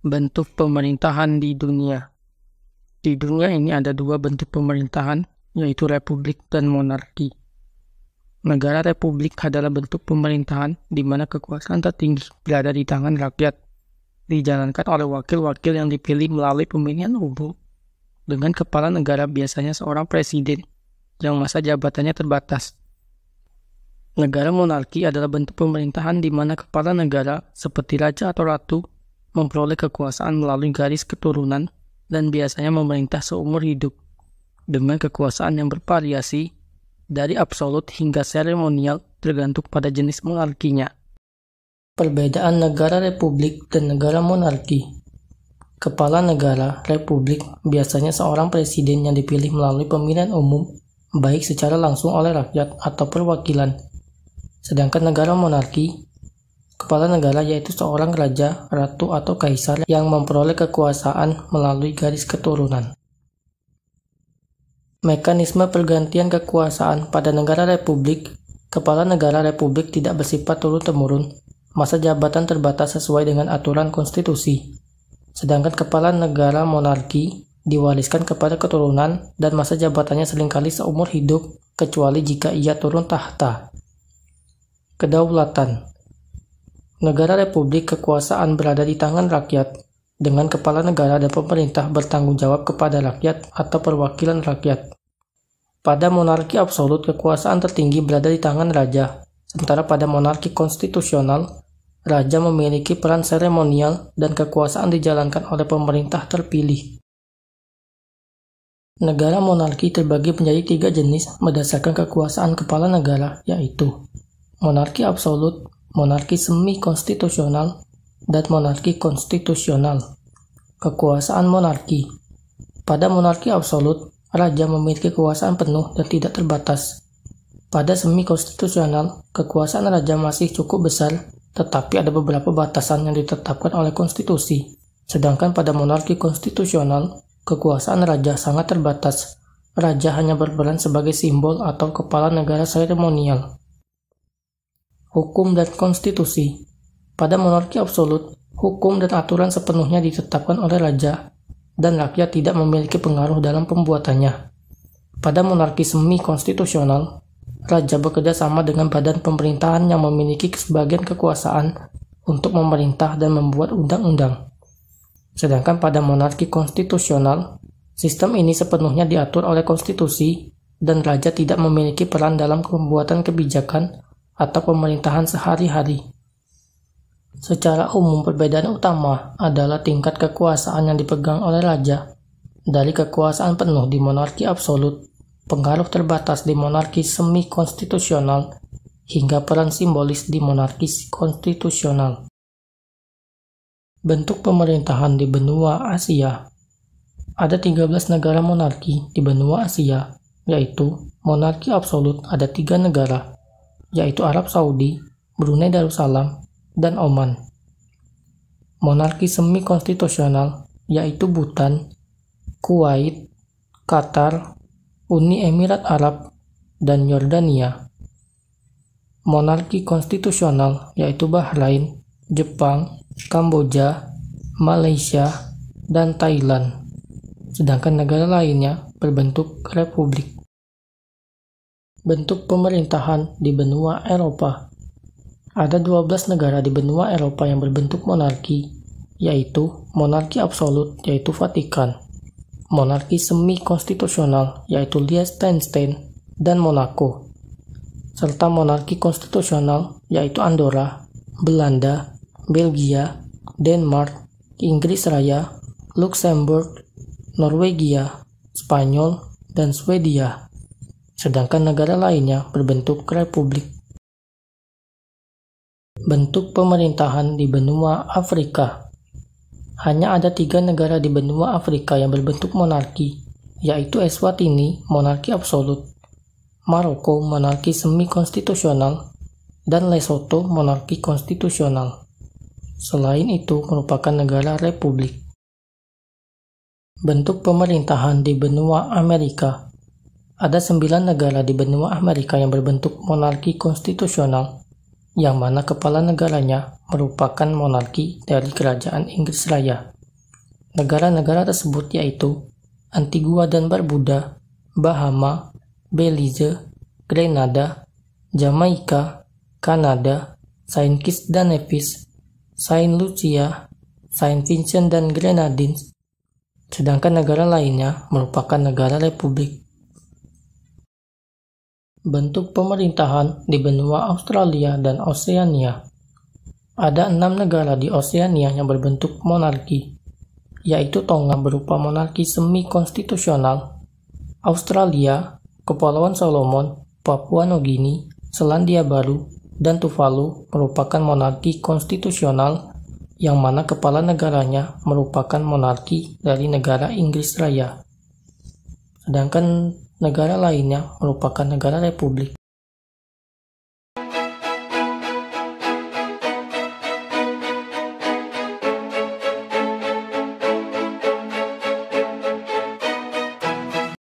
Bentuk pemerintahan di dunia. Di dunia ini ada dua bentuk pemerintahan, yaitu republik dan monarki. Negara republik adalah bentuk pemerintahan di mana kekuasaan tertinggi berada di tangan rakyat, dijalankan oleh wakil-wakil yang dipilih melalui pemilihan umum, dengan kepala negara biasanya seorang presiden, yang masa jabatannya terbatas. Negara monarki adalah bentuk pemerintahan di mana kepala negara, seperti raja atau ratu, memperoleh kekuasaan melalui garis keturunan dan biasanya memerintah seumur hidup, dengan kekuasaan yang bervariasi dari absolut hingga seremonial tergantung pada jenis monarkinya. Perbedaan negara republik dan negara monarki. Kepala negara republik biasanya seorang presiden yang dipilih melalui pemilihan umum, baik secara langsung oleh rakyat atau perwakilan. Sedangkan negara monarki, kepala negara yaitu seorang raja, ratu, atau kaisar yang memperoleh kekuasaan melalui garis keturunan. Mekanisme pergantian kekuasaan pada negara republik. Kepala negara republik tidak bersifat turun-temurun, masa jabatan terbatas sesuai dengan aturan konstitusi. Sedangkan kepala negara monarki diwariskan kepada keturunan dan masa jabatannya seringkali seumur hidup, kecuali jika ia turun tahta. Kedaulatan. Negara republik kekuasaan berada di tangan rakyat, dengan kepala negara dan pemerintah bertanggung jawab kepada rakyat atau perwakilan rakyat. Pada monarki absolut kekuasaan tertinggi berada di tangan raja, sementara pada monarki konstitusional, raja memiliki peran seremonial dan kekuasaan dijalankan oleh pemerintah terpilih. Negara monarki terbagi menjadi tiga jenis berdasarkan kekuasaan kepala negara, yaitu monarki absolut, monarki semi-konstitusional, dan monarki konstitusional. Kekuasaan monarki. Pada monarki absolut, raja memiliki kekuasaan penuh dan tidak terbatas. Pada semi-konstitusional, kekuasaan raja masih cukup besar, tetapi ada beberapa batasan yang ditetapkan oleh konstitusi. Sedangkan pada monarki konstitusional, kekuasaan raja sangat terbatas. Raja hanya berperan sebagai simbol atau kepala negara seremonial. Hukum dan konstitusi. Pada monarki absolut, hukum dan aturan sepenuhnya ditetapkan oleh raja, dan rakyat tidak memiliki pengaruh dalam pembuatannya. Pada monarki semi-konstitusional, raja bekerja sama dengan badan pemerintahan yang memiliki sebagian kekuasaan untuk memerintah dan membuat undang-undang. Sedangkan pada monarki konstitusional, sistem ini sepenuhnya diatur oleh konstitusi, dan raja tidak memiliki peran dalam pembuatan kebijakan atau pemerintahan sehari-hari. Secara umum, perbedaan utama adalah tingkat kekuasaan yang dipegang oleh raja, dari kekuasaan penuh di monarki absolut, pengaruh terbatas di monarki semi-konstitusional, hingga peran simbolis di monarki konstitusional. Bentuk pemerintahan di benua Asia. Ada 13 negara monarki di benua Asia, yaitu monarki absolut ada 3 negara, yaitu Arab Saudi, Brunei Darussalam, dan Oman. Monarki semi-konstitusional yaitu Bhutan, Kuwait, Qatar, Uni Emirat Arab, dan Yordania. Monarki konstitusional yaitu Bahrain, Jepang, Kamboja, Malaysia, dan Thailand. Sedangkan negara lainnya berbentuk republik. Bentuk pemerintahan di benua Eropa. Ada 12 negara di benua Eropa yang berbentuk monarki, yaitu monarki absolut yaitu Vatikan, monarki semi-konstitusional yaitu Liechtenstein dan Monaco, serta monarki konstitusional yaitu Andorra, Belanda, Belgia, Denmark, Inggris Raya, Luxembourg, Norwegia, Spanyol, dan Swedia. Sedangkan negara lainnya berbentuk republik. Bentuk pemerintahan di benua Afrika. Hanya ada 3 negara di benua Afrika yang berbentuk monarki, yaitu Eswatini, monarki absolut, Maroko, monarki semi-konstitusional, dan Lesotho, monarki konstitusional. Selain itu, merupakan negara republik. Bentuk pemerintahan di benua Amerika. Ada 9 negara di benua Amerika yang berbentuk monarki konstitusional, yang mana kepala negaranya merupakan monarki dari Kerajaan Inggris Raya. Negara-negara tersebut yaitu Antigua dan Barbuda, Bahama, Belize, Grenada, Jamaika, Kanada, Saint Kitts dan Nevis, Saint Lucia, Saint Vincent dan Grenadines, sedangkan negara lainnya merupakan negara republik. Bentuk pemerintahan di benua Australia dan Oseania. Ada 6 negara di Oseania yang berbentuk monarki, yaitu Tonga berupa monarki semi-konstitusional, Australia, Kepulauan Solomon, Papua Nugini, Selandia Baru, dan Tuvalu merupakan monarki konstitusional yang mana kepala negaranya merupakan monarki dari negara Inggris Raya. Sedangkan negara lainnya merupakan negara republik.